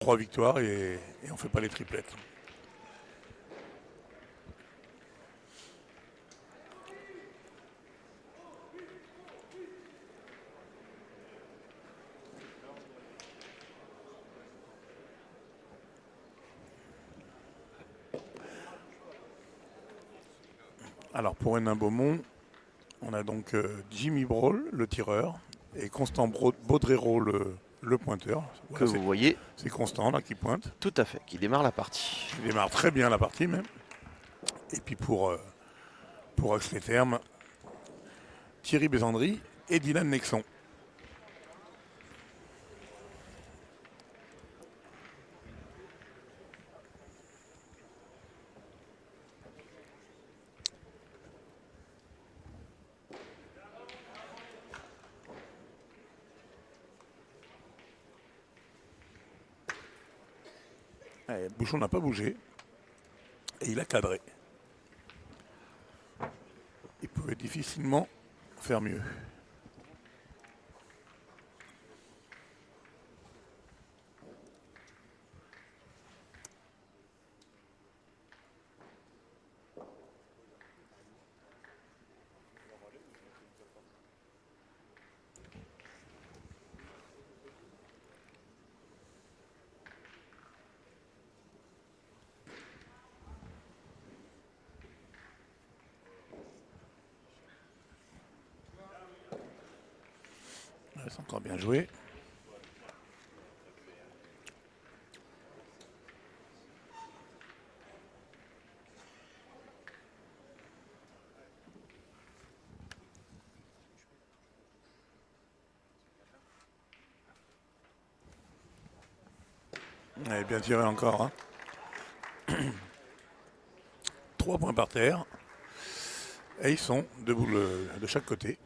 3 victoires et on ne fait pas les triplettes. Alors pour Hénin-Beaumont, on a donc Jimmy Brawl, le tireur, et Constant Baudrero, le pointeur. Que Voilà, vous voyez c'est Constant là qui pointe. tout à fait, qui démarre la partie. Il démarre très bien la partie même. Et puis pour Axe les Thermes, Thierry Bézandry et Dylan Nexon. Bouchon n'a pas bougé et il a cadré. Il pouvait difficilement faire mieux. C'est encore bien joué. Bien tiré encore. Hein. 3 points par terre. Et ils sont debout de chaque côté.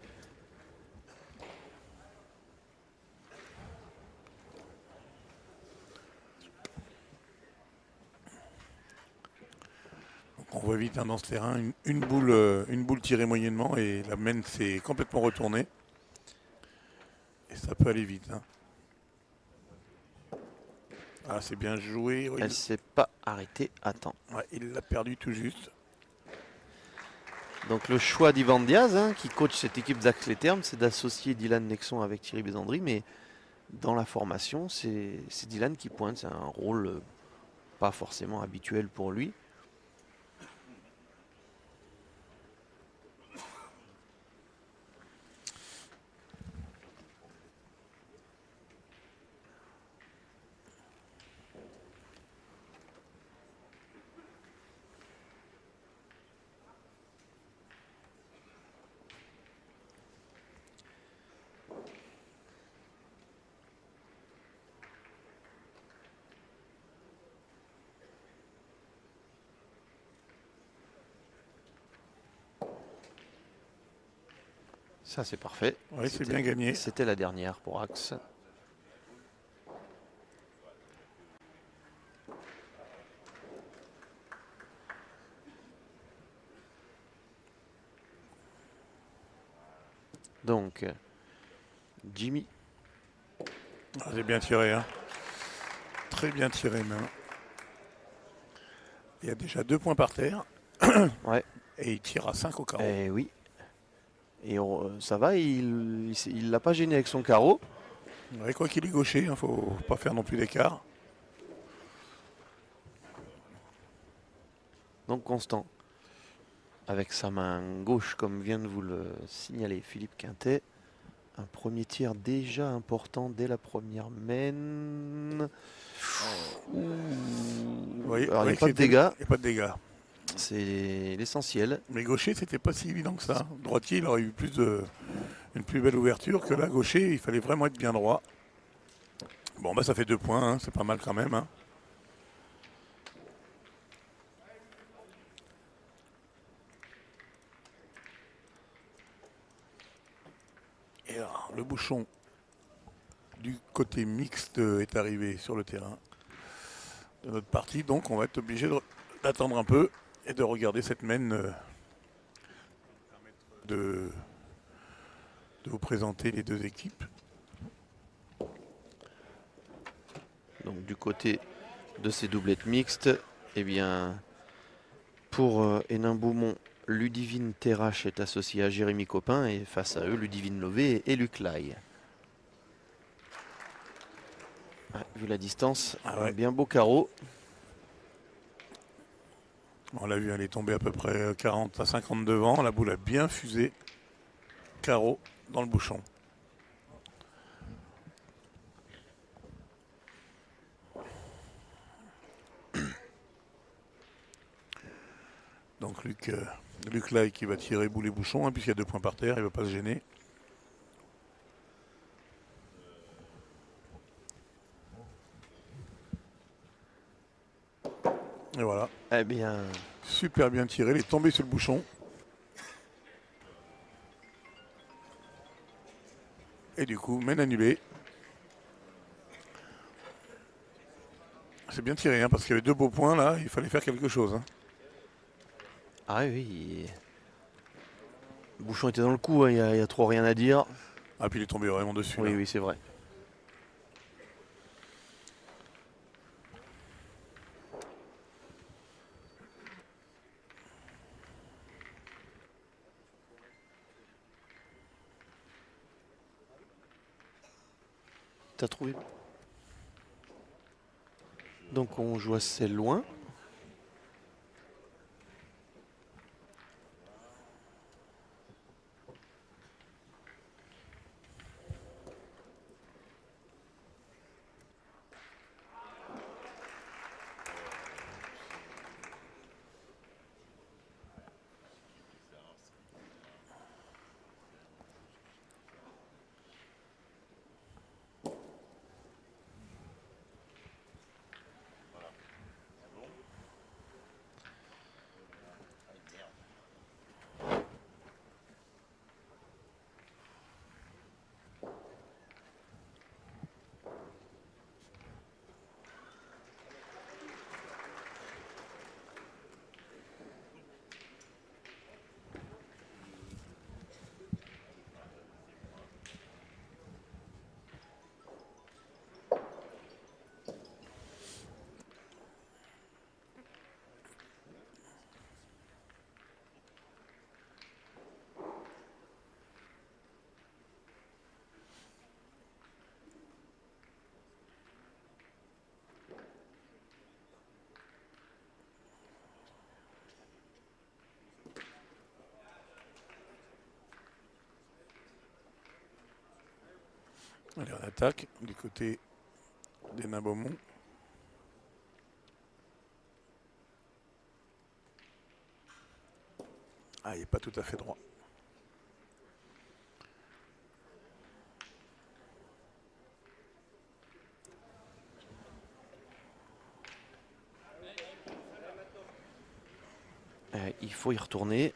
Donc on voit vite hein, dans ce terrain une boule tirée moyennement et la main s'est complètement retournée. Et ça peut aller vite. Hein. Ah, c'est bien joué. Elle ne s'est pas arrêtée à temps. Ouais, il l'a perdu tout juste. Donc le choix d'Ivan Diaz, hein, qui coach cette équipe d'Axe les Thermes, c'est d'associer Dylan Nexon avec Thierry Bézandry, mais dans la formation, c'est Dylan qui pointe. C'est un rôle pas forcément habituel pour lui. Ça, c'est parfait. Oui, c'est bien gagné. C'était la dernière pour Axe. Donc, Jimmy. Ah, c'est bien tiré. Hein. Très bien tiré même. Il y a déjà 2 points par terre. Ouais. Et il tire à 5 au carreau. Eh oui. Et ça va, il l'a pas gêné avec son carreau. Ouais, quoi qu'il est gaucher, il ne faut pas faire non plus d'écart. Donc Constant, avec sa main gauche, comme vient de vous le signaler Philippe Quintet. Un premier tir déjà important dès la première main. Oui, alors il n'y a pas de dégâts. Il n'y a pas de dégâts. C'est l'essentiel. Mais gaucher, c'était pas si évident que ça. Droitier, il aurait eu une plus belle ouverture que là, gaucher, il fallait vraiment être bien droit. Bon, bah ça fait 2 points, hein, c'est pas mal quand même. Hein. Et alors, le bouchon du côté mixte est arrivé sur le terrain de notre partie, donc on va être obligé d'attendre un peu et de regarder cette main de vous présenter les deux équipes. Donc du côté de ces doublettes mixtes, eh bien, pour Hénin Beaumont, Ludivine Terrache est associée à Jérémy Copin et face à eux, Ludivine Lové et Luc Lai. Vu la distance, un bien beau carreau. On l'a vu, elle est tombée à peu près 40 à 50 devant. La boule a bien fusé. Carreau dans le bouchon. Donc Luc Lai qui va tirer boule et bouchon, hein, puisqu'il y a 2 points par terre, il ne va pas se gêner. Et voilà. Eh bien, super bien tiré, il est tombé sur le bouchon. Et du coup, mène annulé. C'est bien tiré, hein, parce qu'il y avait 2 beaux points là, il fallait faire quelque chose. Hein. Ah oui, le bouchon était dans le coup, il n'y a trop rien à dire. Ah, puis il est tombé vraiment dessus. Oui, là. oui, c'est vrai. T'as trouvé? Donc on joue assez loin. Allez, on attaque du côté d'Hénin Beaumont. Ah, il n'est pas tout à fait droit. Il faut y retourner.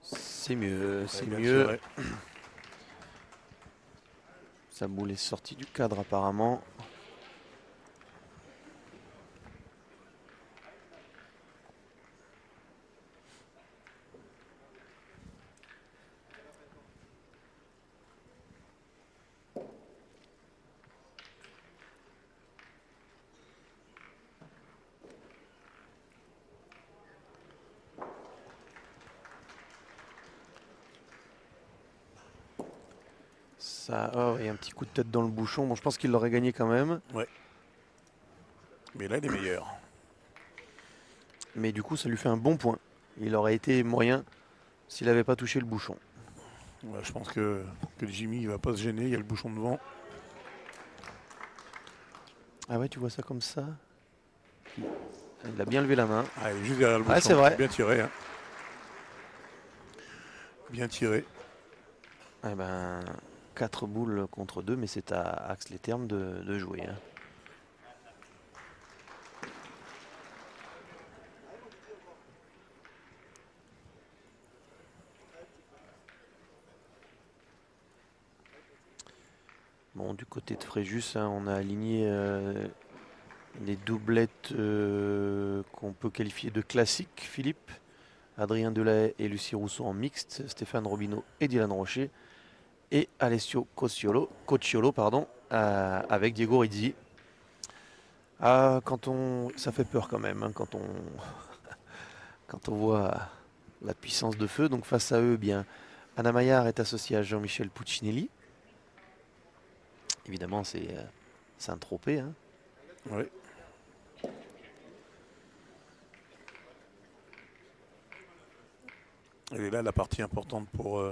C'est mieux, c'est mieux. Sa boule est sortie du cadre apparemment. Ça, oh, et un petit coup de tête dans le bouchon. Bon, je pense qu'il l'aurait gagné quand même. Ouais. Mais là, il est meilleur. Mais du coup, ça lui fait un bon point. Il aurait été moyen s'il n'avait pas touché le bouchon. Ouais, je pense que Jimmy il va pas se gêner, il y a le bouchon devant. Ah ouais, tu vois ça comme ça? Il a bien levé la main. Ah, il est juste derrière le bouchon. Ah, c'est vrai. Bien tiré. Hein. Bien tiré. Eh ben, 4 boules contre 2, mais c'est à Axe les Thermes de jouer. Hein. Bon, du côté de Fréjus, hein, on a aligné les doublettes qu'on peut qualifier de classiques, Philippe. Adrien Delahaye et Lucie Rousseau en mixte, Stéphane Robineau et Dylan Rocher, et Alessio Cocciolo pardon, avec Diego Rizzi. Ah, ça fait peur quand même, hein, quand on voit la puissance de feu. Donc face à eux, bien, Anna Maillard est associée à Jean-Michel Puccinelli. Évidemment, c'est Saint-Tropez. Hein. Oui. Et là, la partie importante pour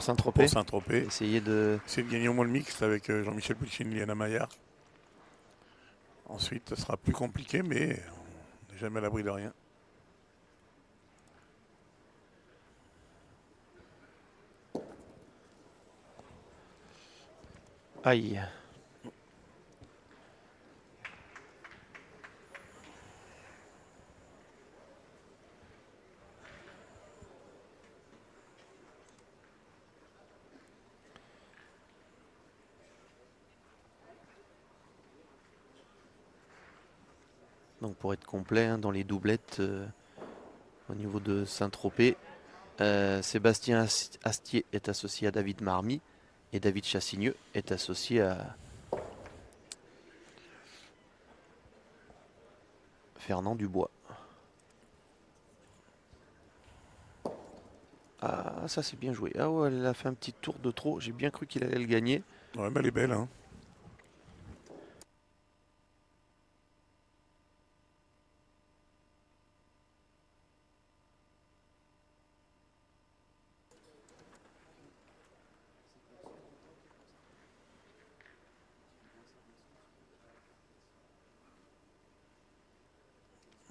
Saint-Tropez. Saint-Tropez. Essayer de gagner au moins le mixte avec Jean-Michel Puccinelli et Anna Maillard. Ensuite, ce sera plus compliqué, mais on n'est jamais à l'abri de rien. Aïe. Donc pour être complet, hein, dans les doublettes au niveau de Saint-Tropez, Sébastien Astier est associé à David Marmy et David Chassigneux est associé à Fernand Dubois. Ah, ça c'est bien joué. Ah ouais, elle a fait un petit tour de trop. J'ai bien cru qu'il allait le gagner. Ouais, mais elle est belle, hein.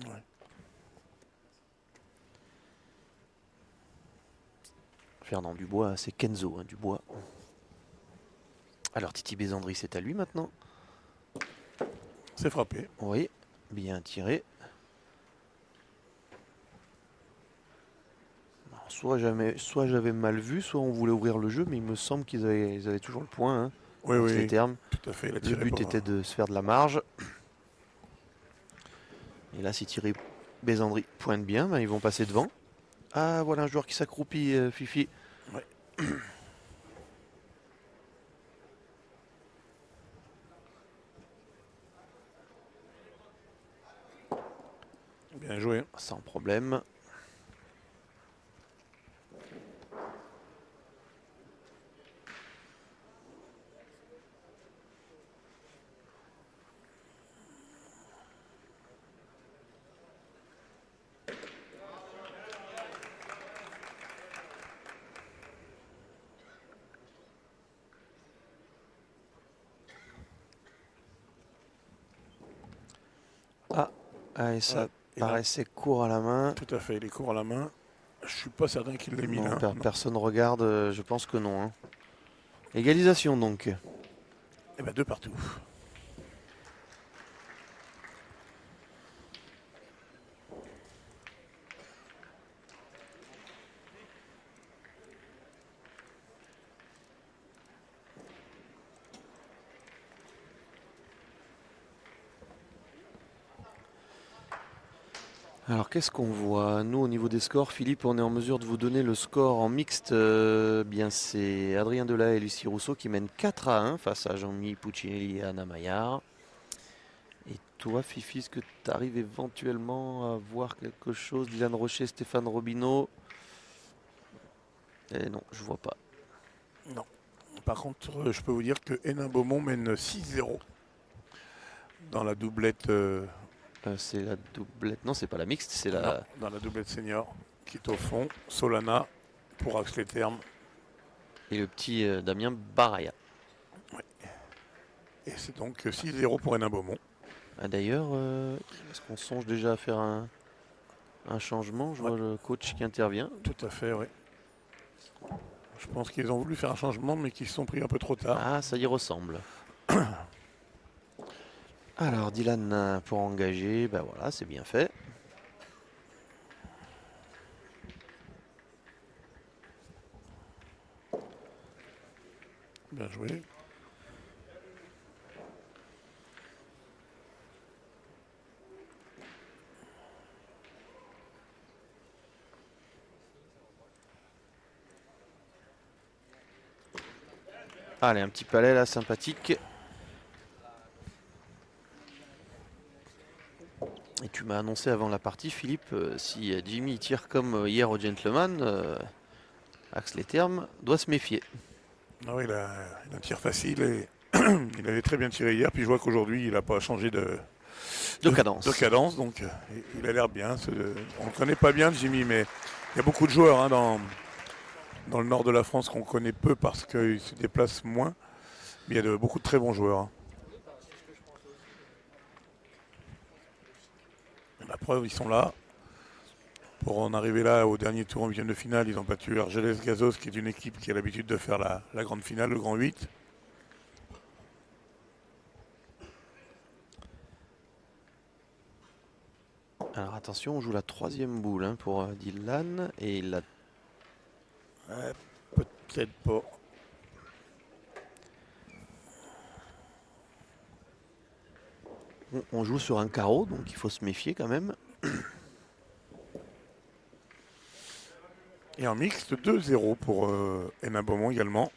Ouais. Fernand Dubois, c'est Kenzo hein, Dubois. Alors Titi Bézandry, c'est à lui maintenant. C'est frappé. Oui, bien tiré. Alors, soit j'avais mal vu, soit on voulait ouvrir le jeu, mais il me semble qu'ils avaient toujours le point. Hein, Oui, oui, les termes. tout à fait. Le but était de se faire de la marge. Et là, si Thierry Bézandry pointe bien, ben, ils vont passer devant. Ah, voilà un joueur qui s'accroupit, Fifi. Ouais. Bien joué. Sans problème. Ah, et ça paraissait court à la main. Tout à fait, il est court à la main. Je suis pas certain qu'il l'ait mis Non, là. personne regarde, je pense que non. Hein. Égalisation donc. Et bien 2 partout. Alors qu'est-ce qu'on voit? Nous au niveau des scores, Philippe, on est en mesure de vous donner le score en mixte. Bien c'est Adrien Delahaye et Lucie Rousseau qui mènent 4-1 face à Jean-Mi Puccinelli et Anna Maillard. Et toi Fifi, est-ce que tu arrives éventuellement à voir quelque chose? Dylan Rocher, Stéphane Robineau? Eh non, je vois pas. Non. Par contre, je peux vous dire que Hénin Beaumont mène 6-0 dans la doublette. C'est la doublette. Non, c'est pas la mixte, c'est Non, la. dans la doublette senior qui est au fond. Solana pour Axe les Thermes. Et le petit Damien Baraya. Ouais. Et c'est donc 6-0 pour Hénin Beaumont. Ah, d'ailleurs, est-ce qu'on songe déjà à faire un changement? Je vois le coach qui intervient. Tout à fait, oui. Je pense qu'ils ont voulu faire un changement, mais qu'ils se sont pris un peu trop tard. Ah, ça y ressemble. Alors, Dylan pour engager, ben voilà, c'est bien fait. Bien joué. Allez, un petit palais là, sympathique. Et tu m'as annoncé avant la partie, Philippe, si Jimmy tire comme hier au Gentleman, Axe les termes, doit se méfier. Non, il a un tir facile et il avait très bien tiré hier. Puis je vois qu'aujourd'hui, il n'a pas changé De de cadence. cadence. Donc il a l'air bien. On ne le connaît pas bien, Jimmy, mais il y a beaucoup de joueurs hein, dans le nord de la France qu'on connaît peu parce qu'ils se déplacent moins. Mais il y a beaucoup de très bons joueurs. Hein. La preuve, ils sont là. Pour en arriver là au dernier tour en huitième de finale, ils ont battu Argelès Gazos, qui est une équipe qui a l'habitude de faire la grande finale, le grand 8. Alors attention, on joue la troisième boule hein, pour Dylan. Et il a... Peut-être pas. On joue sur un carreau, donc il faut se méfier quand même. Et en mixte, 2-0 pour Hénin Beaumont également.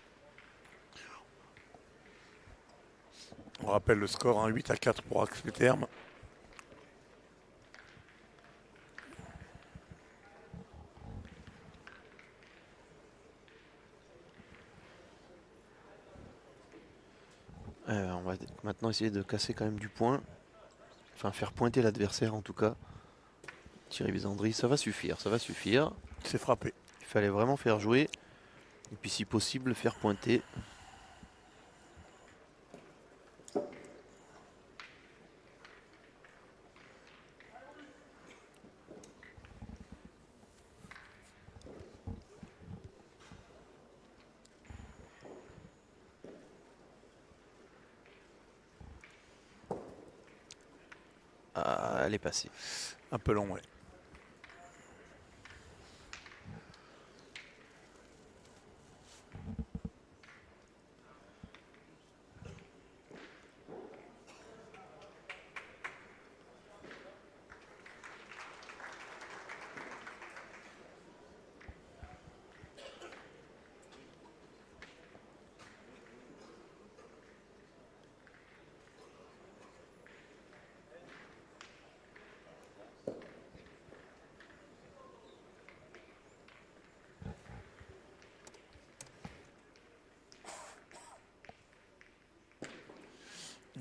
On rappelle le score, hein, 8-4 pour Axe les Thermes. On va maintenant essayer de casser quand même du point. Enfin, faire pointer l'adversaire en tout cas. Thierry Bisandry, ça va suffire, ça va suffire. C'est frappé. Il fallait vraiment faire jouer. Et puis si possible, faire pointer. Ah, elle est passée. Un peu long, ouais.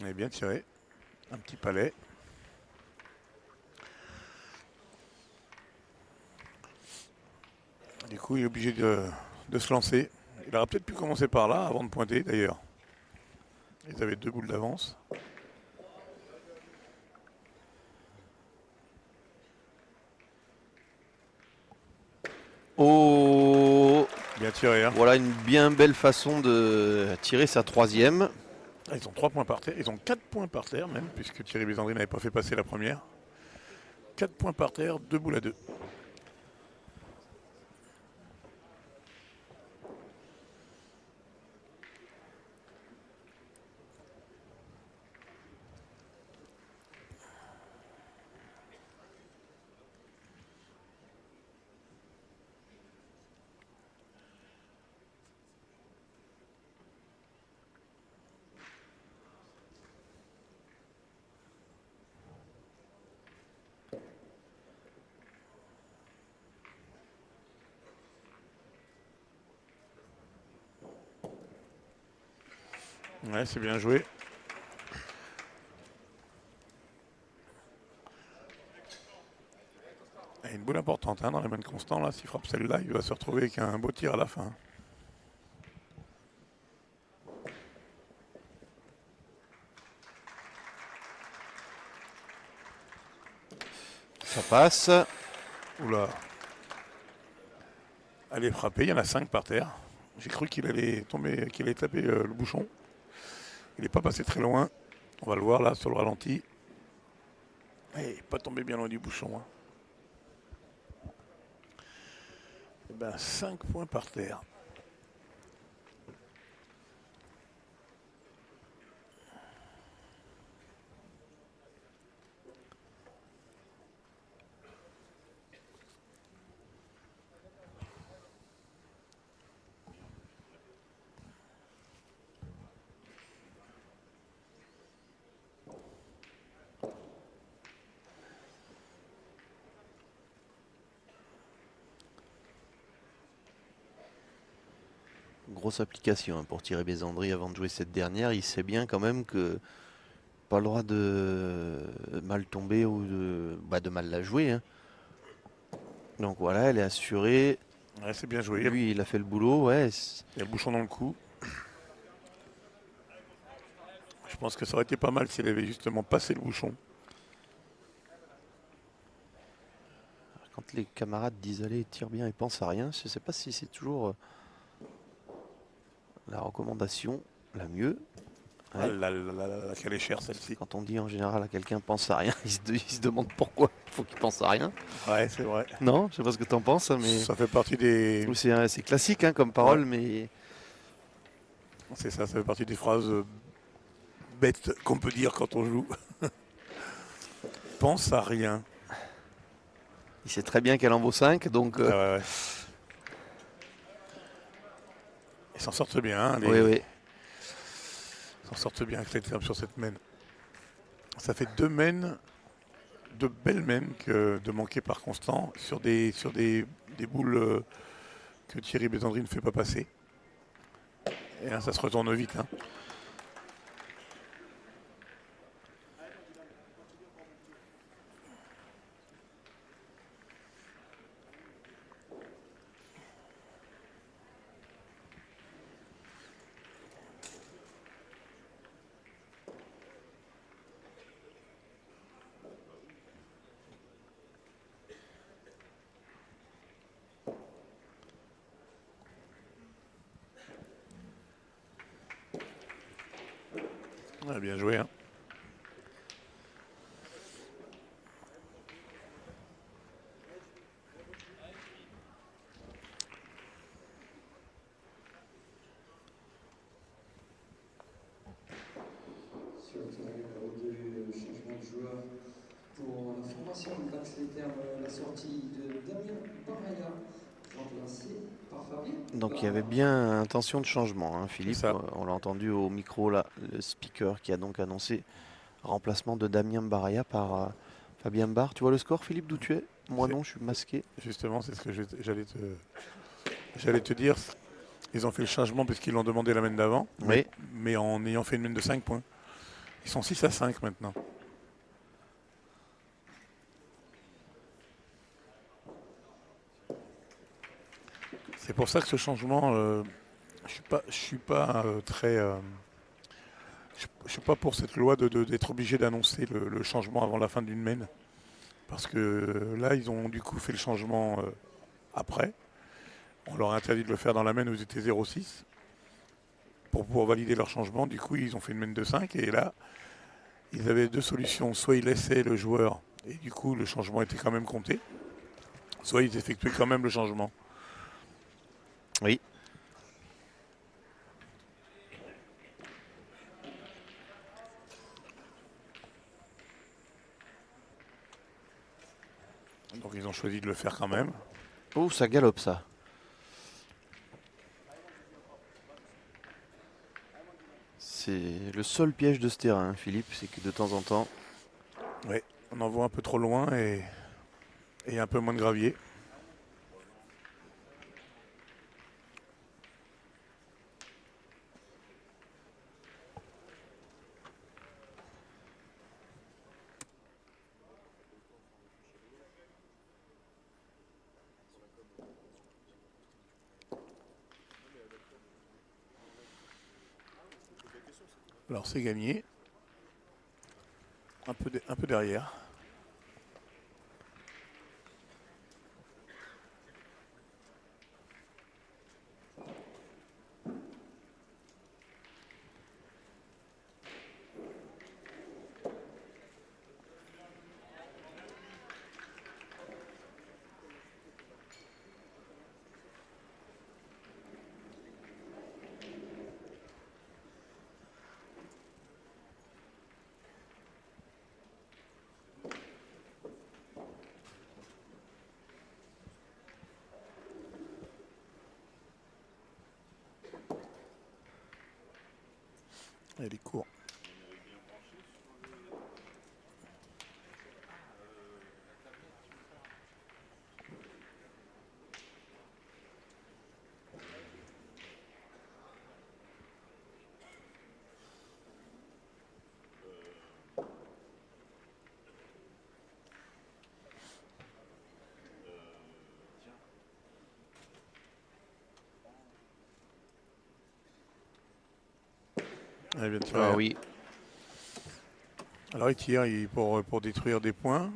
On est bien tiré. Un petit palais. Du coup, il est obligé de se lancer. Il aurait peut-être pu commencer par là avant de pointer d'ailleurs. Ils avaient 2 boules d'avance. Oh, Bien tiré. Hein. voilà une bien belle façon de tirer sa troisième. Ah, ils ont 3 points par terre. Ils ont 4 points par terre même, puisque Thierry Bisandry n'avait pas fait passer la première. 4 points par terre, 2 boules à 2. Ouais, c'est bien joué. Et une boule importante hein, dans les mains de Constant. Là, s'il frappe celle-là, il va se retrouver avec un beau tir à la fin. Ça passe. Oula. Allez, frapper, il y en a 5 par terre. J'ai cru qu'il allait tomber, qu'il allait taper le bouchon. Il n'est pas passé très loin. On va le voir là sur le ralenti. Et il n'est pas tombé bien loin du bouchon. Hein. Et ben 5 points par terre. Grosse application, hein, pour Thierry Bézandry avant de jouer cette dernière. Il sait bien quand même que pas le droit de mal tomber ou de mal la jouer, hein. Donc voilà, elle est assurée. Ouais, c'est bien joué. Lui, il a fait le boulot, ouais. Il y a le bouchon dans le cou. Je pense que ça aurait été pas mal s'il avait justement passé le bouchon. Quand les camarades disent allez, tire bien et pense à rien, je sais pas si c'est toujours la recommandation la mieux. Ah Ouais. là là là là là, qu'elle est chère celle-ci. Quand on dit en général à quelqu'un pense à rien, il se demande pourquoi il faut qu'il pense à rien. Ouais, c'est vrai. Non, je sais pas ce que tu en penses, hein, mais Ça fait partie des. c'est classique, hein, comme parole, mais C'est ça, ça fait partie des phrases bêtes qu'on peut dire quand on joue. Pense à rien. il sait très bien qu'elle en vaut 5, donc Ah ouais, ouais. Ils s'en sortent bien, hein, oui, oui. Ils s'en sortent bien avec les termes sur cette main. Ça fait 2 mains, de belles mains que de manquer par Constant sur des boules que Thierry Bézandry ne fait pas passer. Et là, ça se retourne vite. Hein. Ouais, bien joué. Hein. Sur le terrain numéro 2, changement de joueur pour la formation d'Axe les Termes, la sortie de Damien Baraya, remplacé par Fabien. Donc il y avait bien intention de changement, hein, Philippe. ça. On l'a entendu au micro là, le speaker qui a donc annoncé remplacement de Damien Baraya par Fabien Barre. Tu vois le score, Philippe, d'où tu es? Moi C'est- non, je suis masqué. Justement, c'est ce que j'allais te dire. Ils ont fait le changement parce qu'ils l'ont demandé la main d'avant, Oui. mais en ayant fait une main de 5 points. Ils sont 6 à 5 maintenant. C'est pour ça que ce changement, je suis pas très, je suis pas pour cette loi d'être obligé d'annoncer le changement avant la fin d'une main, parce que là ils ont du coup fait le changement après. On leur a interdit de le faire dans la main où ils étaient 0,6 pour pouvoir valider leur changement. Du coup ils ont fait une main de 5 et là ils avaient deux solutions. Soit ils laissaient le joueur et du coup le changement était quand même compté, soit ils effectuaient quand même le changement. Oui. Donc ils ont choisi de le faire quand même. Oh, ça galope ça. C'est le seul piège de ce terrain, hein, Philippe, c'est que de temps en temps, Ouais, on en voit un peu trop loin et un peu moins de gravier. Alors c'est gagné. Un peu derrière. Elle est court. Il vient de tirer. Ah oui. Alors il tire pour détruire des points.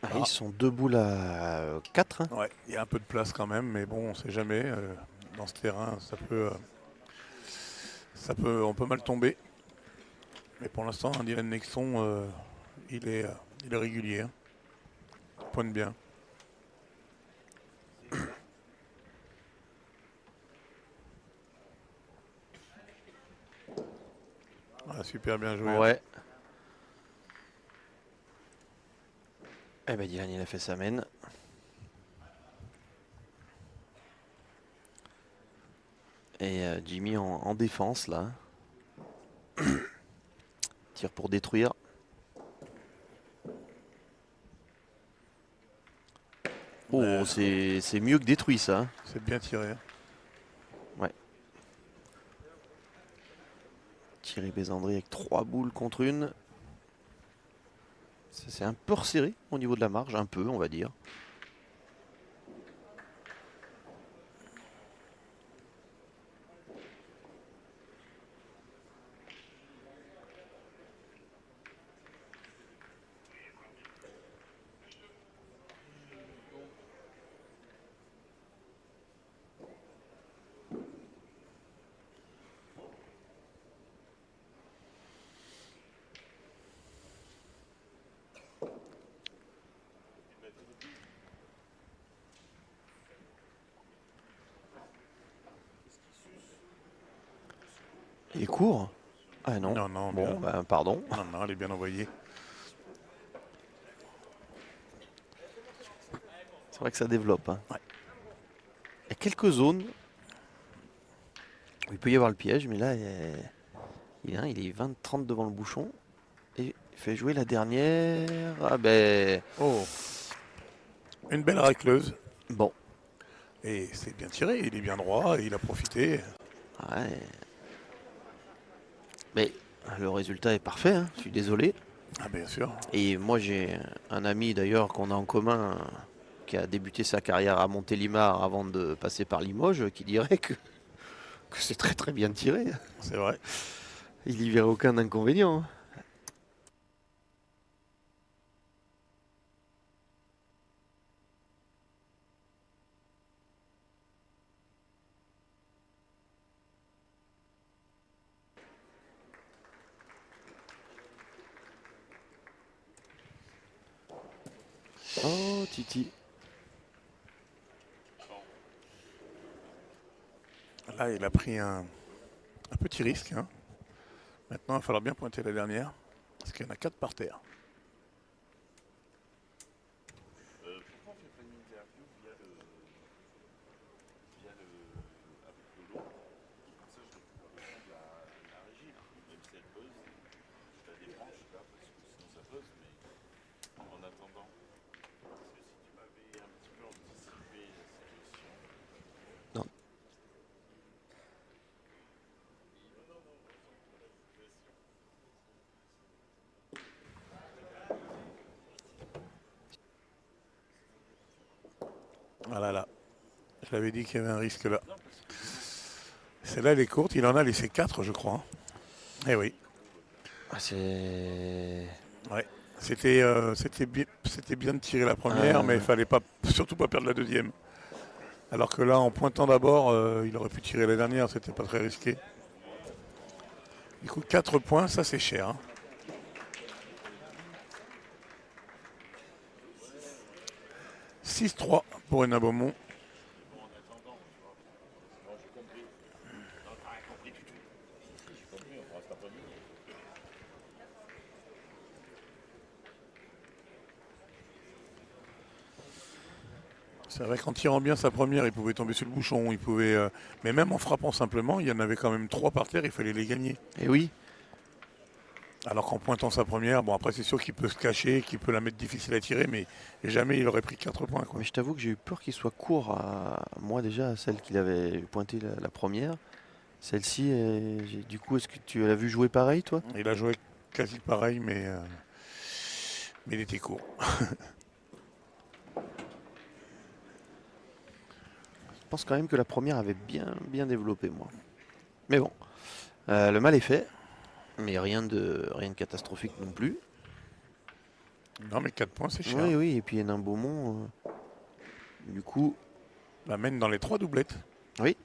Ah, Ah. ils sont 2 boules à 4. Hein. Ouais, il y a un peu de place quand même, mais bon, on sait jamais. Dans ce terrain, on peut mal tomber. Mais pour l'instant, Dylan Nexon, il est régulier. Hein. Pointe bien. Ah, super bien joué. Ouais. Eh ben Dylan, il a fait sa mène. Et Jimmy en défense là. Tire pour détruire. Oh, Ouais. c'est mieux que détruit ça. Hein. C'est bien tiré. Hein. Ouais. Thierry Bézandry avec 3 boules contre une. C'est un peu resserré au niveau de la marge, un peu on va dire. Il est court. Ah non. Non, non, Bon, bien. bah, pardon. Non, non, elle est bien envoyée. C'est vrai que ça développe. Hein. Ouais. Il y a quelques zones où il peut y avoir le piège, mais là, il est 20-30 devant le bouchon. Et il fait jouer la dernière. Ah ben. Oh, une belle racleuse. Bon. Et c'est bien tiré, il est bien droit, il a profité. Ouais. Mais le résultat est parfait, hein, je suis désolé. Ah bien sûr. Et moi j'ai un ami d'ailleurs qu'on a en commun qui a débuté sa carrière à Montélimar avant de passer par Limoges qui dirait que c'est très très bien tiré. C'est vrai. Il y verrait aucun inconvénient. Hein. Oh Titi. Là, il a pris un petit risque. Hein. Maintenant, il va falloir bien pointer la dernière. Parce qu'il y en a 4 par terre. Pourquoi on fait pas une interview avec Lolo? Comme ça, je récupère le son de la régie. Même si elle buzz, je la débranche là, parce que sinon ça buzz. Mais en attendant, parce que si tu m'avais un petit peu anticipé la situation. Non. Voilà, là. Je l'avais dit qu'il y avait un risque là. Celle-là, elle est courte. Il en a laissé 4, je crois. Eh oui. Ah, c'est. Ouais. C'était bien de tirer la première, mais il fallait surtout pas perdre la deuxième. Alors que là, en pointant d'abord, il aurait pu tirer la dernière. C'était pas très risqué. Du coup, 4 points, ça c'est cher. Hein. 6-3 pour Hénin Beaumont. C'est vrai qu'en tirant bien sa première, il pouvait tomber sur le bouchon. Mais même en frappant simplement, il y en avait quand même 3 par terre, il fallait les gagner. Et oui. Alors qu'en pointant sa première, bon après c'est sûr qu'il peut se cacher, qu'il peut la mettre difficile à tirer, mais jamais il aurait pris 4 points. Quoi. Mais je t'avoue que j'ai eu peur qu'il soit court à moi déjà, à celle qu'il avait pointée la première. Celle-ci, du coup, est-ce que tu l'as vu jouer pareil, toi? Il a joué quasi pareil, mais il était court. Je pense quand même que la première avait bien développé, moi. Mais bon, le mal est fait. Mais rien de catastrophique non plus. Non, mais 4 points, c'est cher. Oui, oui, et puis Hénin Beaumont, du coup, La mène dans les 3 doublettes. oui.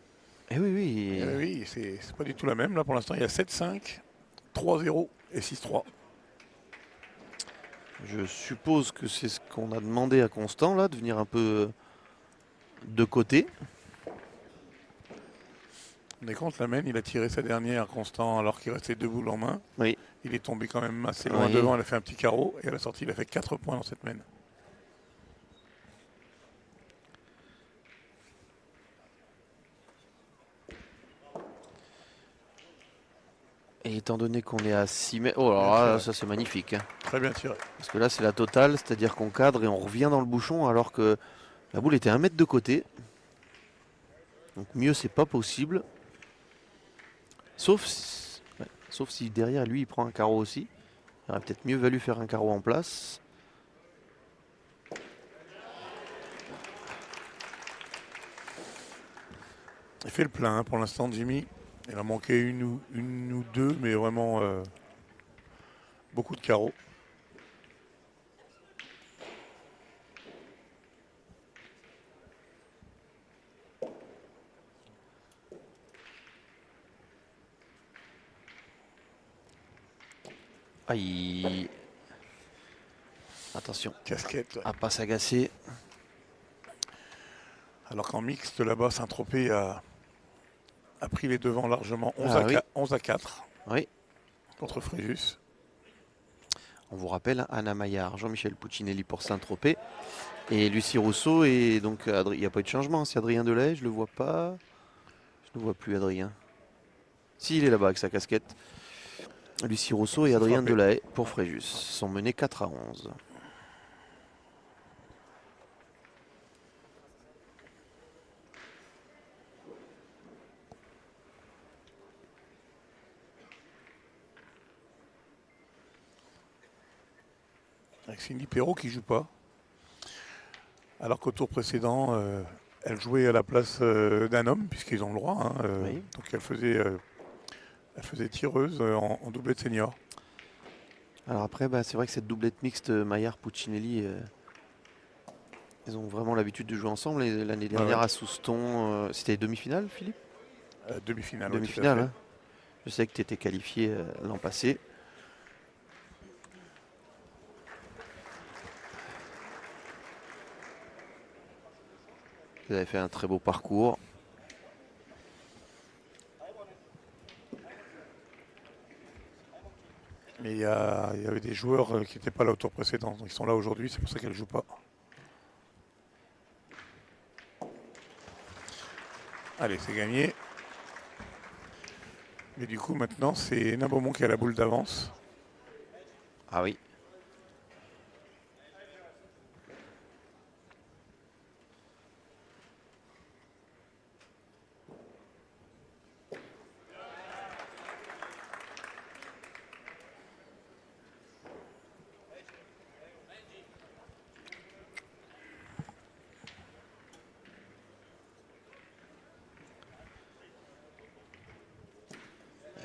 Et oui, oui. Eh oui, c'est pas du tout la même. Là, pour l'instant, il y a 7-5, 3-0 et 6-3. Je suppose que c'est ce qu'on a demandé à Constant, là, de venir un peu de côté. On est contre la mène. Il a tiré sa dernière Constant alors qu'il restait 2 boules en main. Oui. Il est tombé quand même assez loin Oui. devant. Il a fait un petit carreau. Et à la sortie, il a fait 4 points dans cette mène. Et étant donné qu'on est à 6 mètres... Oh, alors là, ça c'est magnifique. Hein. Très bien tiré. Parce que là, c'est la totale, c'est-à-dire qu'on cadre et on revient dans le bouchon alors que la boule était 1 mètre de côté. Donc mieux, c'est pas possible. Sauf si derrière lui, il prend un carreau aussi. Il aurait peut-être mieux valu faire un carreau en place. Il fait le plein hein, pour l'instant, Jimmy. Il a manqué une ou deux, mais vraiment beaucoup de carreaux. Aïe. Attention Casquette. Ouais. à pas s'agacer. Alors qu'en mixte, là-bas, Saint-Tropez a pris les devants largement 11 à 4 Oui. contre Fréjus. On vous rappelle, Anna Maillard, Jean-Michel Puccinelli pour Saint-Tropez. Et Lucie Rousseau. Et donc, il n'y a pas eu de changement. C'est Adrien Delay, je le vois pas. Je ne vois plus Adrien. Si, il est là-bas avec sa casquette. Lucie Rousseau et Adrien Delahaye pour Fréjus sont menés 4 à 11. Avec Cindy Perrault qui joue pas. Alors qu'au tour précédent, elle jouait à la place d'un homme, puisqu'ils ont le droit. Hein, Oui. Donc elle faisait tireuse en doublette senior. Alors après, c'est vrai que cette doublette mixte Maillard-Puccinelli, ils ont vraiment l'habitude de jouer ensemble. Et l'année dernière à Souston, c'était demi-finale, Philippe? Demi-finale. Demi-finale. Hein. Je sais que tu étais qualifié l'an passé. Vous avez fait un très beau parcours. Mais il y avait des joueurs qui n'étaient pas là au tour précédent. Donc ils sont là aujourd'hui, c'est pour ça qu'elle ne joue pas. Allez, c'est gagné. Mais du coup, maintenant, c'est Hénin Beaumont qui a la boule d'avance. Ah oui.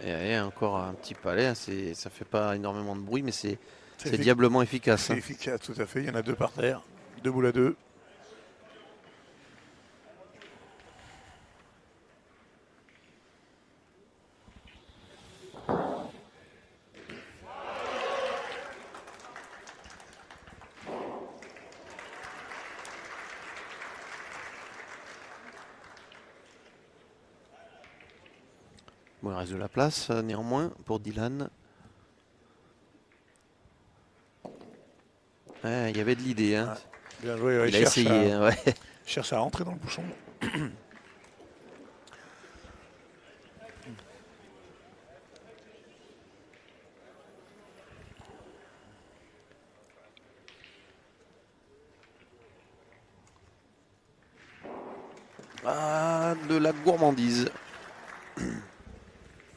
Et encore un petit palais, hein, ça fait pas énormément de bruit, mais c'est diablement efficace. C'est efficace, tout à fait. Il y en a 2 par terre, 2 boules à 2. Bon, il reste de la place néanmoins pour Dylan. Ouais, il y avait de l'idée. Hein. Bien joué, ouais, il a essayé. Ouais. Cherche à rentrer dans le bouchon. Ah, de la gourmandise.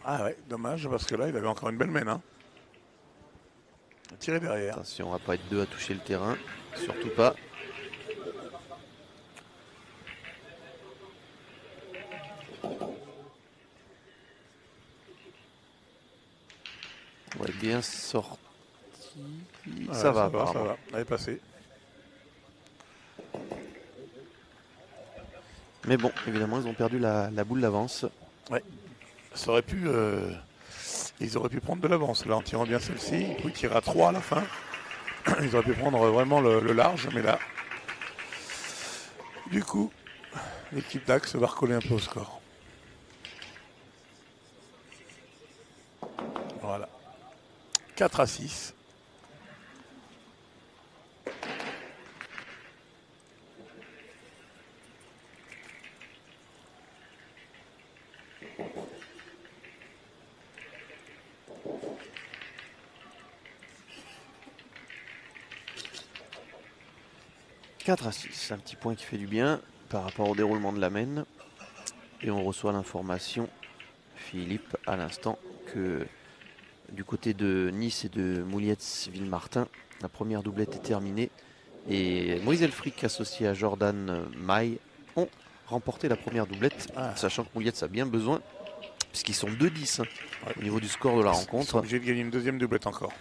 Ah ouais, dommage, parce que là, il avait encore une belle mène. Hein. Tiré derrière. Attention, on va pas être deux à toucher le terrain. Surtout pas. Ouais, bien sorti. Ouais, ça va, ça apparemment. va. Elle est passée. Mais bon, évidemment, ils ont perdu la boule d'avance. Ça aurait pu, ils auraient pu prendre de l'avance là en tirant bien celle-ci. Ils pouvaient tirer à 3 à la fin. Ils auraient pu prendre vraiment le large, mais là, du coup, l'équipe d'Axe va recoller un peu au score. Voilà. 4-6. « 4-6, un petit point qui fait du bien par rapport au déroulement de la main. Et on reçoit l'information, Philippe, à l'instant, que du côté de Nice et de Moulietz-Villemartin, la première doublette est terminée. Et Moïse Elfric, associé à Jordan Maille, ont remporté la première doublette, sachant que Moulietz a bien besoin, puisqu'ils sont 2-10 au niveau du score de la Ils sont rencontre. obligés de gagner une deuxième doublette encore.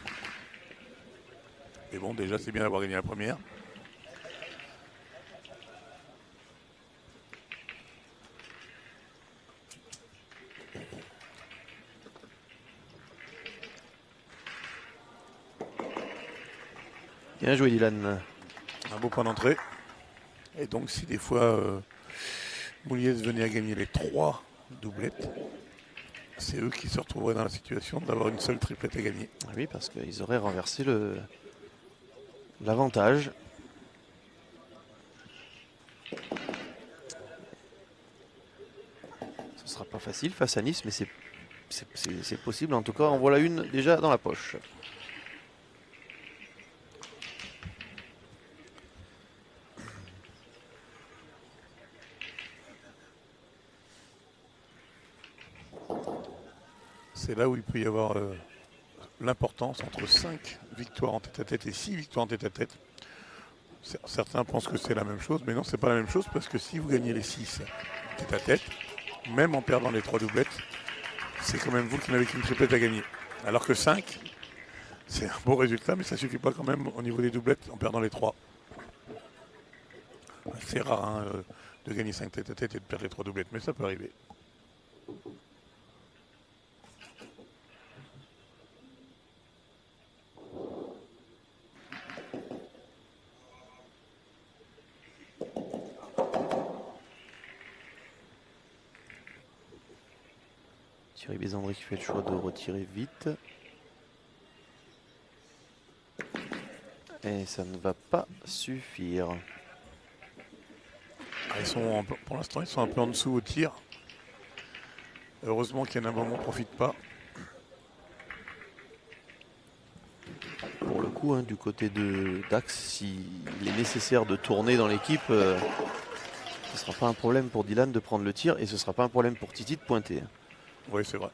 Mais bon, déjà, c'est bien d'avoir gagné la première. Bien joué, Dylan. Un beau point d'entrée. Et donc, si des fois Mouliez venait à gagner les 3 doublettes, c'est eux qui se retrouveraient dans la situation d'avoir une seule triplette à gagner. Oui, parce qu'ils auraient renversé l'avantage. Ce sera pas facile face à Nice, mais c'est possible. En tout cas, en voilà une déjà dans la poche. C'est là où il peut y avoir l'importance entre 5 victoires en tête-à-tête et 6 victoires en tête-à-tête. Certains pensent que c'est la même chose, mais non, c'est pas la même chose parce que si vous gagnez les 6 tête-à-tête, même en perdant les 3 doublettes, c'est quand même vous qui n'avez qu'une triplette à gagner. Alors que 5, c'est un beau résultat, mais ça suffit pas quand même au niveau des doublettes en perdant les 3. C'est rare de gagner 5 tête-à-tête et de perdre les 3 doublettes, mais ça peut arriver. Thierry Bézandry qui fait le choix de retirer vite. Et ça ne va pas suffire. Pour l'instant, ils sont un peu en dessous au tir. Heureusement qu'il y en a un moment, profite pas. Pour le coup, hein, du côté de Dax, s'il est nécessaire de tourner dans l'équipe, ce ne sera pas un problème pour Dylan de prendre le tir et ce ne sera pas un problème pour Titi de pointer. Oui, c'est vrai.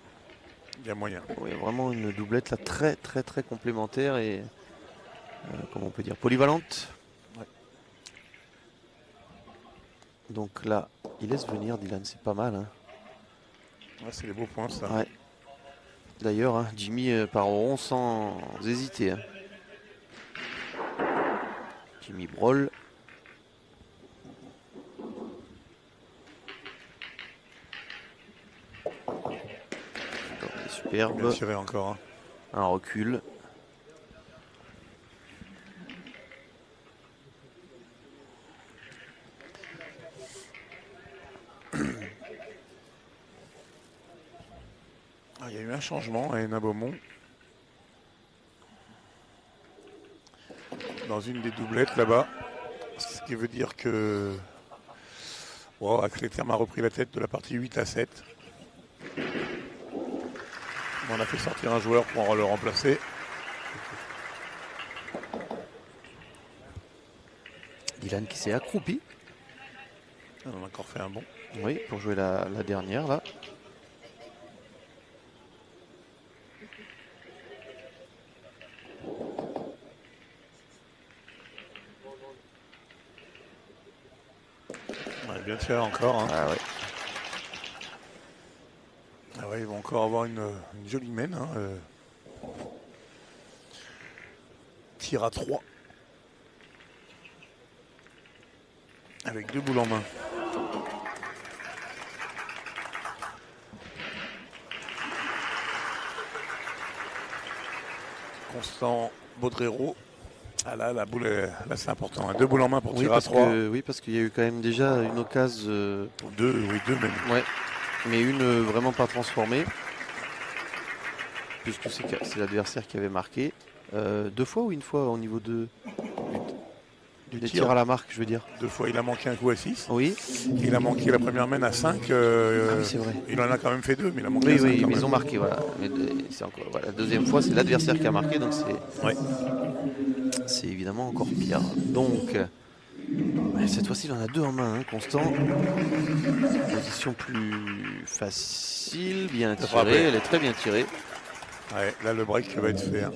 Il y a moyen. Il y a vraiment une doublette là très très très complémentaire et comment on peut dire polyvalente. Ouais. Donc là, il laisse venir Dylan, c'est pas mal. Hein. Ouais, c'est des beaux points ça. Ouais. D'ailleurs, hein, Jimmy part au rond sans hésiter. Hein. Jimmy Broll. Superbe. Bien tiré encore. Hein. Un recul. Il y a eu un changement à Hénin Beaumont. Dans une des doublettes là-bas. Ce qui veut dire que Axe Les Thermes a repris la tête de la partie 8-7. On a fait sortir un joueur pour le remplacer. Dylan qui s'est accroupi. On a encore fait un bon. Oui, pour jouer la dernière là. Ouais, bien tiré encore. Hein. Ah ouais. Ah ouais, ils vont encore avoir une jolie main. Hein, tir à 3. Avec 2 boules en main. Constant Baudrero. Ah là, la boule, là c'est important. 2 boules en main pour tirer à 3. Oui, parce qu'il y a eu quand même déjà une occasion. 2, oui, 2 même. Ouais, mais une vraiment pas transformée. Puisque c'est l'adversaire qui avait marqué. 2 fois ou une fois au niveau des tirs à la marque, je veux dire. 2 fois, il a manqué un coup à 6. Oui. Il a manqué la première mène à 5. Ah oui, c'est vrai. Il en a quand même fait 2, mais il a manqué Oui, à 5. oui, mais ils ont marqué, voilà. Mais voilà. La deuxième fois, c'est l'adversaire qui a marqué, donc Ouais. c'est évidemment encore pire. Donc, cette fois-ci, il en a 2 en main, hein, Constant. Position plus facile, bien tirée, elle est très bien tirée. Ouais, là, le break va être fait. Hein.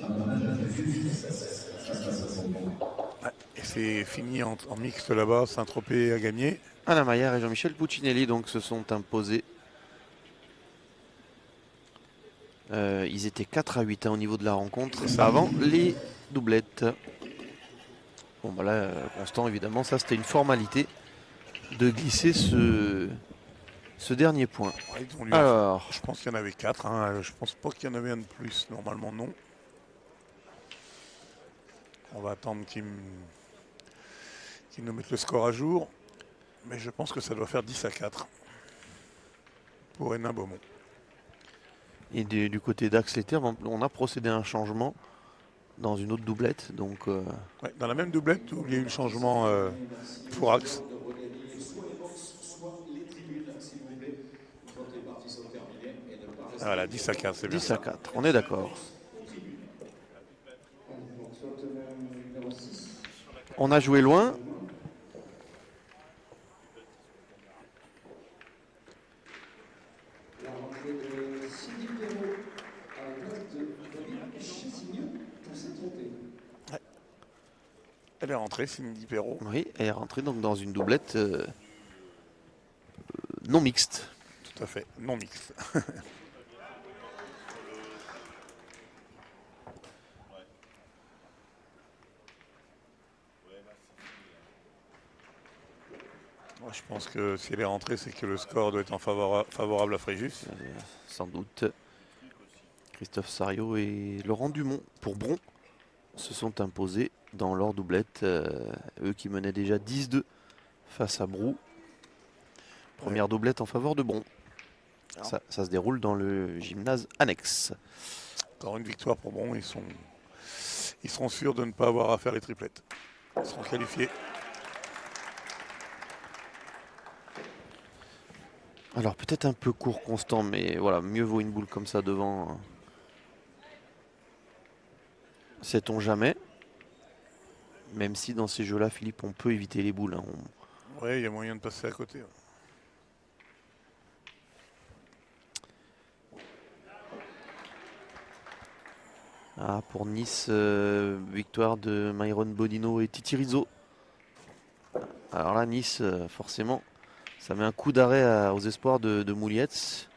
Ouais, et c'est fini en mixte là-bas. Saint-Tropez a gagné. Alain Maillard et Jean-Michel Puccinelli donc se sont imposés. Ils étaient 4 à 8 au niveau de la rencontre avant les doublettes. Bon bah là, Constant évidemment, ça c'était une formalité de glisser ce dernier point. Ouais, Alors, je pense qu'il y en avait 4. Hein. Je pense pas qu'il y en avait un de plus. Normalement, non. On va attendre qu'ils nous mettent le score à jour. Mais je pense que ça doit faire 10 à 4 pour Hénin Beaumont. et du côté d'Axe Les Thermes, on a procédé à un changement dans une autre doublette. Donc, Ouais, dans la même doublette où il y a eu le changement pour Axe. Voilà, 10 à 4, c'est bien. 10 à 4, on est d'accord. On a joué loin. Elle est rentrée, Cindy Perrault. Oui, elle est rentrée donc dans une doublette non mixte. Tout à fait, non mixte. Moi, je pense que si elle est rentrée, c'est que le score doit être favorable à Fréjus. Sans doute. Christophe Sariot et Laurent Dumont pour Bron se sont imposés dans leur doublette. Eux qui menaient déjà 10-2 face à Brou. Première doublette en faveur de Bron. Ça se déroule dans le gymnase annexe. Encore une victoire pour Bron. Ils seront sûrs de ne pas avoir à faire les triplettes. Ils seront qualifiés. Alors peut-être un peu court Constant, mais voilà, mieux vaut une boule comme ça devant. Sait-on jamais. Même si dans ces jeux-là, Philippe, on peut éviter les boules. Hein. Oui, il y a moyen de passer à côté. Ah, pour Nice, victoire de Myron Bodino et Titi Rizzo. Alors là, Nice, forcément, ça met un coup d'arrêt aux espoirs de Moulietz.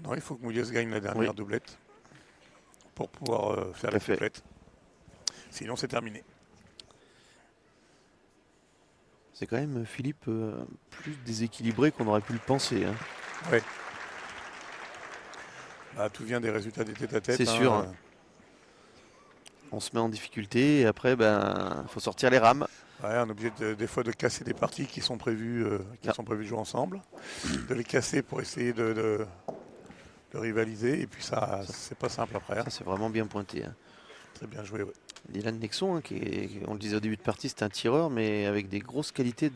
Non, il faut que Moulietz gagne la dernière doublette pour pouvoir faire les triplettes. Sinon, c'est terminé. C'est quand même, Philippe, plus déséquilibré qu'on aurait pu le penser. Hein. Oui. Bah, tout vient des résultats des tête-à-tête. C'est sûr. Hein. On se met en difficulté et après, faut sortir les rames. Ouais, on est obligé des fois de casser des parties qui sont prévues, de jouer ensemble, de les casser pour essayer de rivaliser. Et puis ça c'est pas simple après. Hein. Ça, c'est vraiment bien pointé. Hein. Très bien joué, oui. Dylan Nexon, hein, on le disait au début de partie, c'est un tireur, mais avec des grosses qualités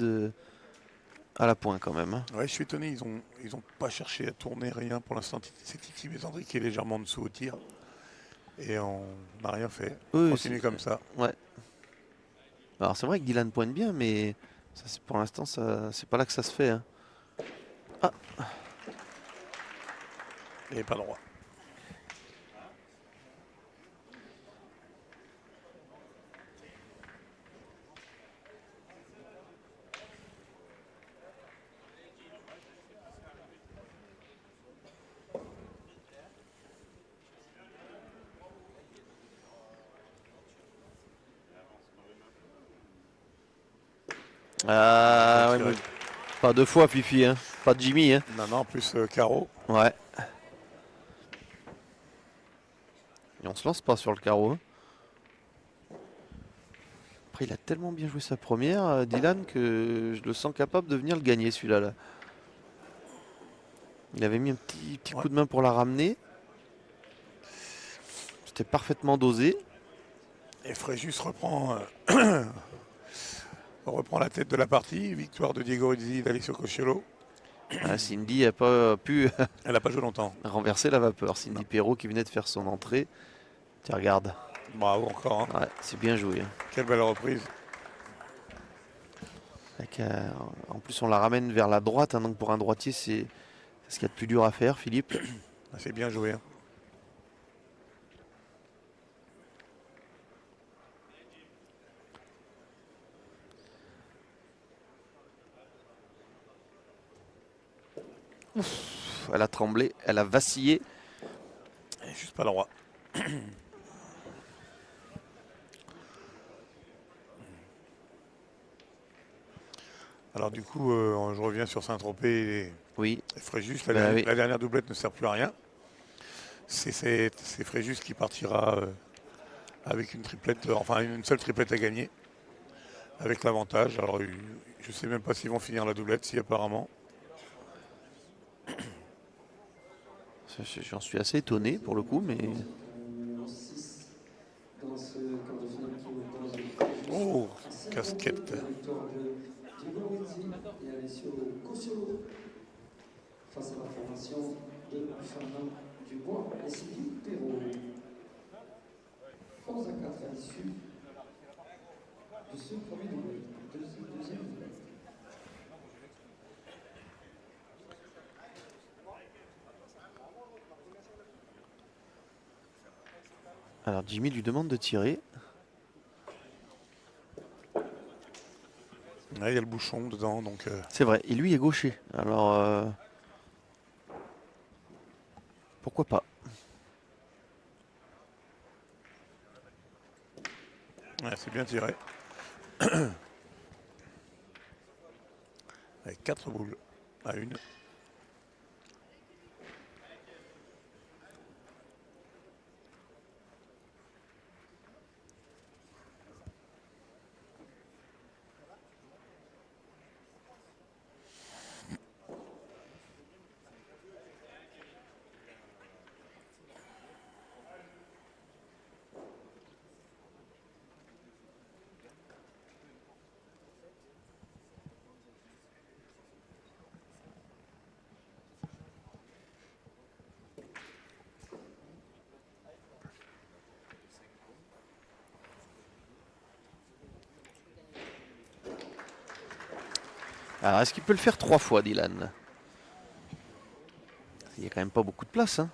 à la pointe quand même. Hein. Ouais, je suis étonné, ils ont pas cherché à tourner rien pour l'instant. C'est Titi Besandri qui est légèrement en dessous au tir. Et on n'a rien fait. Oui, continue comme ça. Ouais. Alors c'est vrai que Dylan pointe bien, mais ça, pour l'instant, c'est pas là que ça se fait. Hein. Ah. Il n'est pas droit. Ah, ouais, Tiré. mais pas deux fois, Fifi, hein. Pas de Jimmy. Hein. Non, plus carreau. Ouais. Et on se lance pas sur le carreau. Hein. Après, il a tellement bien joué sa première, Dylan, que je le sens capable de venir le gagner, celui-là. Là. Il avait mis un petit coup de main pour la ramener. C'était parfaitement dosé. Et Fréjus reprend, reprend la tête de la partie. Victoire de Diego Rizzi d'Alessio Cosciolo. Ah, Cindy n'a pas pu Elle n'a pas joué longtemps. renverser la vapeur. Cindy Perrault qui venait de faire son entrée. Tiens, regarde. Bravo encore. Hein. Ouais, c'est bien joué. Hein. Quelle belle reprise. Avec, en plus, on la ramène vers la droite. Hein, donc pour un droitier, c'est ce qu'il y a de plus dur à faire, Philippe. C'est bien joué. Hein. Elle a tremblé, elle a vacillé. Elle est juste pas droit. Alors du coup, je reviens sur Saint-Tropez Oui. et Fréjus. Oui. La dernière doublette ne sert plus à rien. C'est Fréjus qui partira avec une triplette, enfin une seule triplette à gagner. Avec l'avantage. Alors je ne sais même pas s'ils vont finir la doublette, si apparemment. J'en suis assez étonné pour le coup, mais. Oh, casquette. Face à la formation de Fernand Dubois et Sylvie Perrault. 11 à 4 à l'issue de ce premier double, deuxième double. Alors Jimmy lui demande de tirer. Là, il y a le bouchon dedans, donc. C'est vrai, et lui est gaucher. Alors pourquoi pas. Ouais, c'est bien tiré. Avec 4 boules à une. Alors est-ce qu'il peut le faire 3 fois, Dylan? Il n'y a quand même pas beaucoup de place. Hein.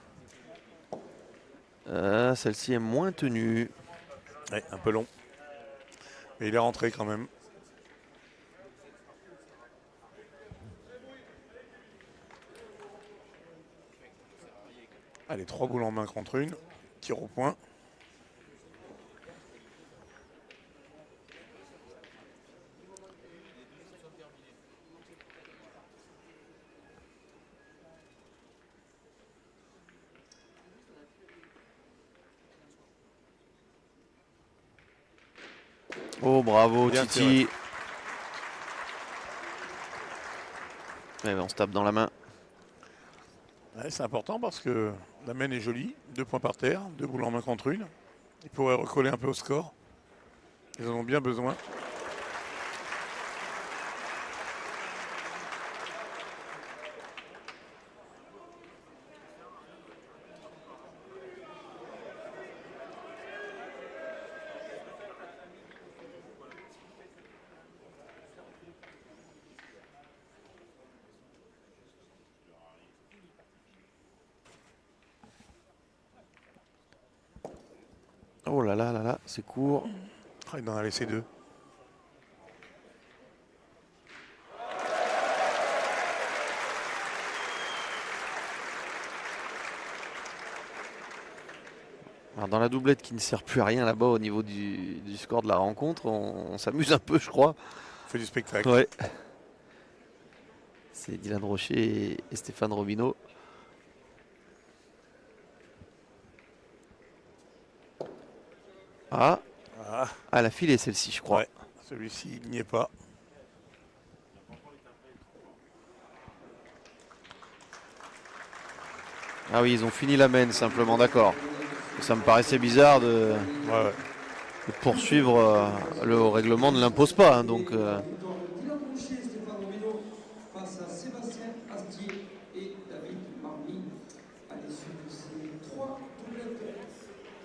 Celle-ci est moins tenue. Ouais, un peu long. Mais il est rentré quand même. Allez, 3 boules en main contre une. Tir au point. Oh bravo Bien Titi. Ouais, on se tape dans la main. Ouais, c'est important parce que la main est jolie. 2 points par terre, 2 boules en main contre une. Ils pourraient recoller un peu au score. Ils en ont bien besoin. Oh là là là là, c'est court. Ah, il en a laissé 2. Alors dans la doublette qui ne sert plus à rien là-bas au niveau du score de la rencontre, on s'amuse un peu je crois. fait du spectacle. Ouais. C'est Dylan Rocher et Stéphane Robineau. Ah, Ah, la filée celle-ci, je crois. ouais. Celui-ci, il n'y est pas. Ah oui, ils ont fini la main simplement, d'accord. Ça me paraissait bizarre de Ouais. poursuivre. Le règlement ne l'impose pas, hein, donc. Victoire de Dylan Rocher et Stéphane Robineau face à Sébastien Astier et David Marmy à l'issue de ces 3 doublettes.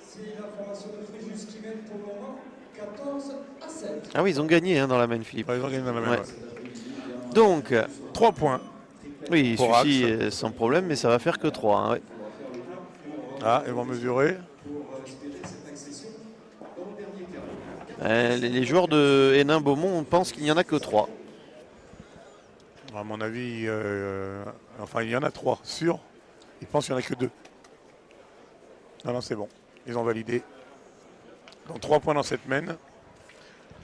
C'est la formation de Fréjus qui mène pour le moment 14-7. Ah oui, ils ont gagné hein, dans la main, Philippe. Ouais, ils ont gagné dans la main. Ouais. Ouais. Donc, 3 points. oui, il Pour suffit Axe. sans problème, mais ça va faire que 3. Hein, ouais. Ah, ils vont mesurer. Les joueurs de Hénin-Beaumont pensent qu'il n'y en a que 3. À mon avis, enfin, il y en a 3, sûr. Ils pensent qu'il n'y en a que 2. Non, c'est bon. Ils ont validé. Donc 3 points dans cette main.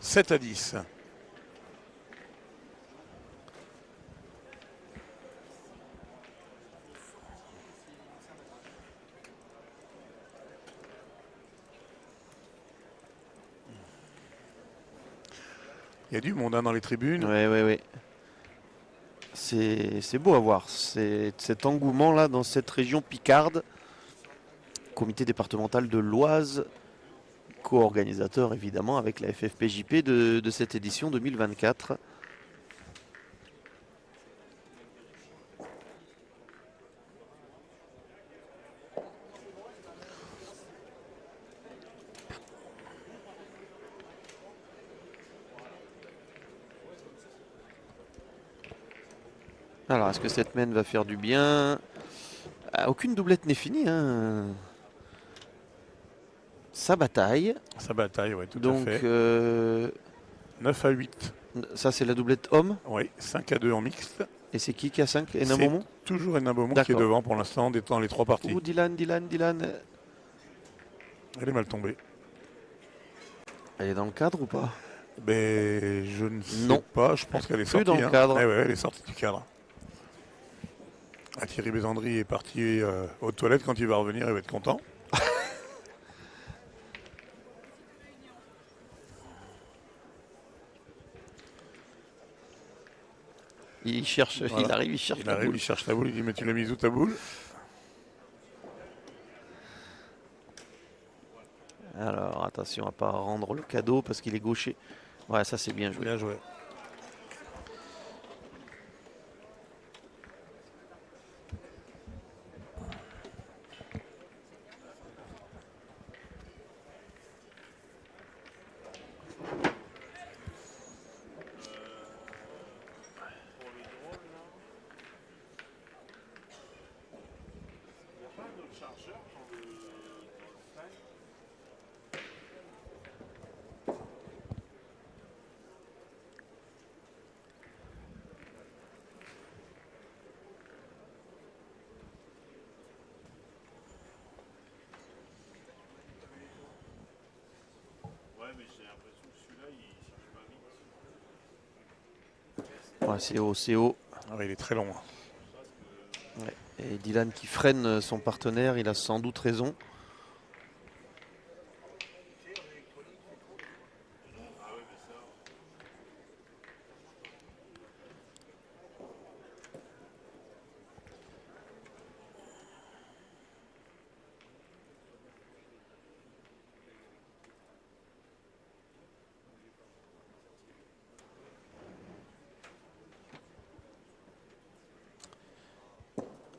7-10. Il y a du monde hein, dans les tribunes. Oui. C'est beau à voir. Cet engouement-là dans cette région picarde. Comité départemental de l'Oise, co-organisateur évidemment avec la FFPJP de cette édition 2024. Alors, est-ce que cette main va faire du bien? Aucune doublette n'est finie. Hein. Ça bataille. Ça bataille, oui, tout Donc, à fait. 9-8. Ça, c'est la doublette homme. Oui, 5-2 en mixte. Et c'est qui a 5? Hénin C'est Beaumont? toujours Hénin Beaumont qui est D'accord. devant pour l'instant, dans les 3 parties. Ouh, Dylan. Elle est mal tombée. Elle est dans le cadre ou pas? Ben, je ne sais Non. pas. Je pense qu'elle est sortie. Plus dans le cadre. Ouais, elle est sortie du cadre. Ah, Thierry Bézandry est parti aux toilettes. Quand il va revenir, il va être content. Il cherche, Voilà. il arrive, il cherche la boule. Il cherche la boule. Il dit mais tu l'as mise où ta boule? Alors attention à pas rendre le cadeau parce qu'il est gaucher. Ouais, ça c'est bien joué. Bien joué. Ouais, mais j'ai l'impression que celui-là, il cherche pas vite. Ouais, c'est haut. Ah, il est très long. Ouais. Et Dylan qui freine son partenaire, il a sans doute raison.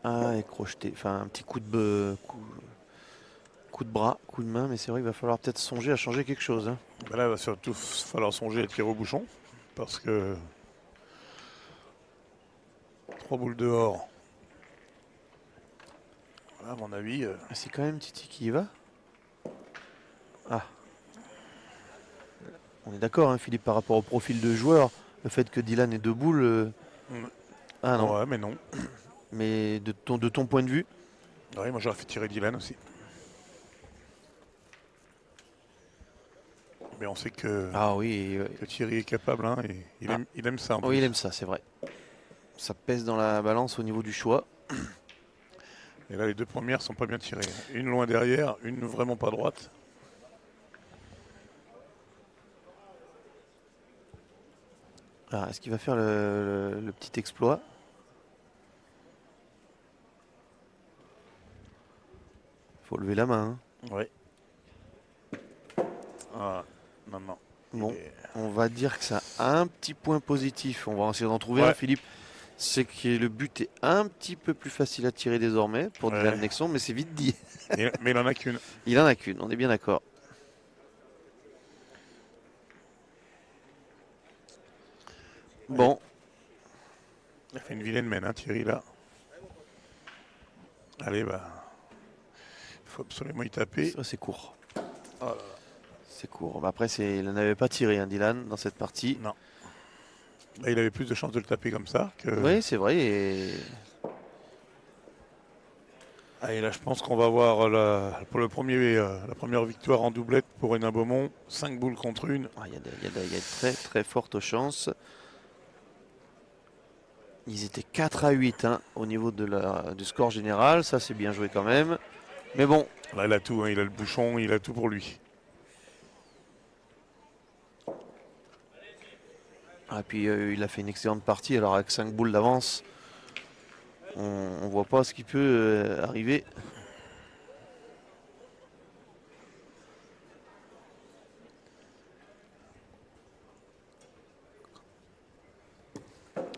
Ah, et crocheté. Enfin, un petit coup de bras, coup de main, mais c'est vrai qu'il va falloir peut-être songer à changer quelque chose. Hein. Ben là, il va surtout falloir songer à tirer au bouchon. Parce que 3 boules dehors. Voilà, à mon avis. C'est quand même Titi qui y va. Ah. On est d'accord, hein, Philippe, par rapport au profil de joueur, le fait que Dylan ait 2 boules. Ah non. Ouais, mais non. Mais de ton point de vue. Oui, moi j'aurais fait tirer Dylan aussi. Mais on sait que, Ah oui, que Thierry est capable, hein, et il aime ça. En oui, plus. il aime ça, c'est vrai. Ça pèse dans la balance au niveau du choix. Et là, les deux premières sont pas bien tirées. Une loin derrière, une vraiment pas droite. Alors, est-ce qu'il va faire le petit exploit? Faut lever la main, hein. Ouais. Ah, non. Bon, Il est- on va dire que ça a un petit point positif. On va essayer d'en trouver Ouais. un, Philippe. C'est que le but est un petit peu plus facile à tirer désormais pour Ouais. Dylan Nexon, mais c'est vite dit. Mais il en a qu'une. Il en a qu'une, on est bien d'accord. Bon, Il a fait une vilaine mène, hein, Thierry, là. Allez, bah. Il faut absolument y taper. ça c'est court. Oh là là. C'est court. Bah, après, il n'en avait pas tiré, hein, Dylan, dans cette partie. Non. Là, il avait plus de chances de le taper comme ça que. Oui, c'est vrai. Et Ah, et là, je pense qu'on va avoir pour la première victoire en doublette pour Hénin Beaumont. 5 boules contre une. il y a de très très fortes chances. Ils étaient 4 à 8 hein, au niveau du score général. Ça, c'est bien joué quand même. Mais bon, Là, il a tout. Hein, il a le bouchon, il a tout pour lui. et puis il a fait une excellente partie. Alors avec 5 boules d'avance, on voit pas ce qui peut arriver.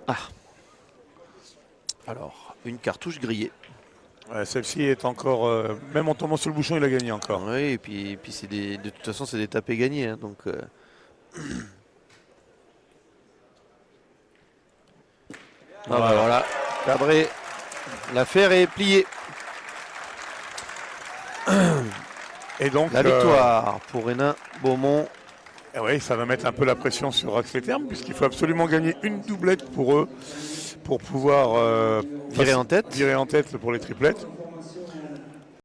Ah. Alors, une cartouche grillée. Ouais, celle-ci est encore. Même en tombant sur le bouchon, il a gagné encore. Oui, et puis de toute façon, c'est des tapés gagnés. Hein, donc, voilà, cadré. L'affaire est pliée. Et donc. La victoire pour Hénin Beaumont. Oui, ça va mettre un peu la pression sur Axel Terme, puisqu'il faut absolument gagner une doublette pour eux, pour pouvoir Virer en tête. virer en tête pour les triplettes.